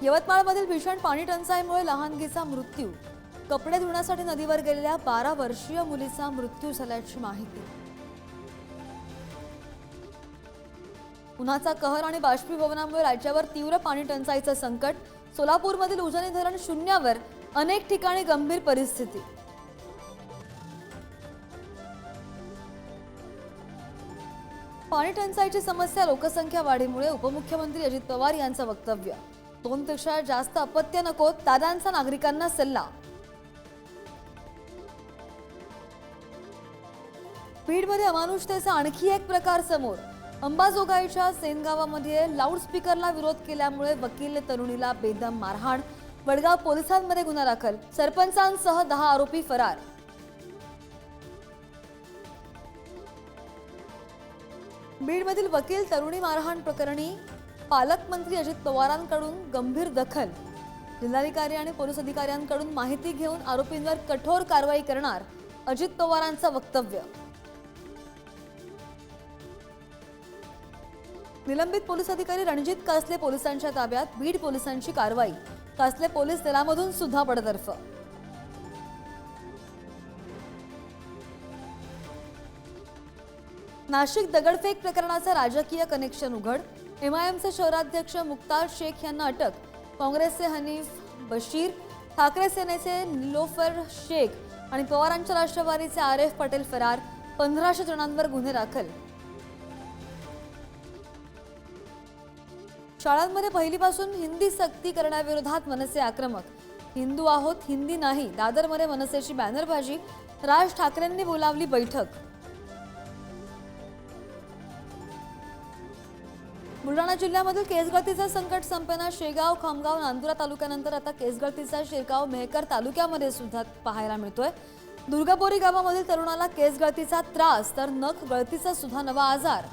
यवतमाळमधील भीषण पाणी टंचाईमुळे लहानगीचा मृत्यू। कपडे धुण्यासाठी नदीवर गेलेल्या 12 वर्षीय मुलीचा मृत्यू झाल्याची माहिती। उन्हाचा कहर आणि बाष्पीभवनामुळे राज्यावर तीव्र पाणी टंचाईचं संकट। सोलापूरमधील उजनी धरण शून्यावर, अनेक ठिकाणी गंभीर परिस्थिती। पाणी टंचाईची समस्या लोकसंख्या वाढीमुळे उपमुख्यमंत्री अजित पवार यांचं वक्तव्य। 2 पेक्षा जास्त अपत्य नको, दादांचा नागरिकांना सल्ला। बीडमध्ये अमानुषतेचा आणखी एक प्रकार समोर। अंबाजोगाईच्या सेनगावामध्ये लाऊडस्पीकरला विरोध केल्यामुळे वकील तरुणीला बेदम मारहाण। वडगाव पोलिसांमध्ये गुन्हा दाखल। सरपंचांसह 10 आरोपी फरार। बीडमधील वकील तरुणी मारहाण प्रकरणी पालकमंत्री अजित पवारांकडून गंभीर दखल। जिल्हाधिकारी आणि पोलीस अधिकाऱ्यांकडून माहिती घेऊन आरोपींवर कठोर कारवाई करणार, अजित पवारांचं वक्तव्य। निलंबित पोलीस अधिकारी रणजित कासले पोलिसांच्या ताब्यात। बीड पोलिसांची कारवाई। कासले पोलीस दलामधून सुद्धा बडतर्फ। नाशिक दगडफेक प्रकरणाचा राजकीय कनेक्शन उघड। एमआयएमचे शहराध्यक्ष मुख्तार शेख यांना अटक। काँग्रेसचे हनीफ बशीर, ठाकरे सेनेचे निलोफर शेख आणि पवारांच्या राष्ट्रवादीचे आरेफ पटेल फरार। 1500 जणांवर गुन्हे दाखल। शाळांमध्ये पहिलीपासून हिंदी सक्ती करण्याविरोधात मनसे आक्रमक। हिंदू आहोत, हिंदी नाही। दादरमध्ये मनसेची बॅनरबाजी। राज ठाकरेंनी बोलावली बैठक। बुलढाणा जिल्ह्यामधील केसगळतीचं संकट संपेना। शेगाव, खामगाव, नांदुरा तालुक्यानंतर आता केसगळतीचा शिरकाव मेहकर तालुक्यामध्ये सुद्धा पाहायला मिळतोय। दुर्गापोरी गावामधील तरुणाला केसगळतीचा त्रास, तर नख गळतीचा सुद्धा नवा आजार।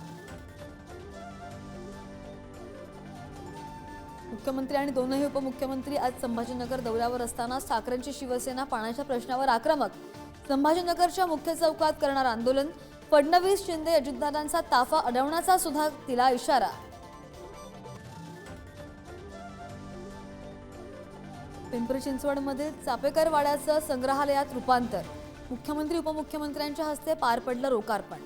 मुख्यमंत्री आणि दोनही उपमुख्यमंत्री आज संभाजीनगर दौऱ्यावर असताना ठाकरेंची शिवसेना पाण्याच्या प्रश्नावर आक्रमक। संभाजीनगरच्या मुख्य चौकात करणार आंदोलन। फडणवीस, शिंदे, अजितदादांचा ताफा अडवण्याचा सुद्धा दिला इशारा। पिंपरी चिंचवडमध्ये चापेकर वाड्याचं संग्रहालयात रूपांतर। मुख्यमंत्री उपमुख्यमंत्र्यांच्या हस्ते पार पडलं लोकार्पण।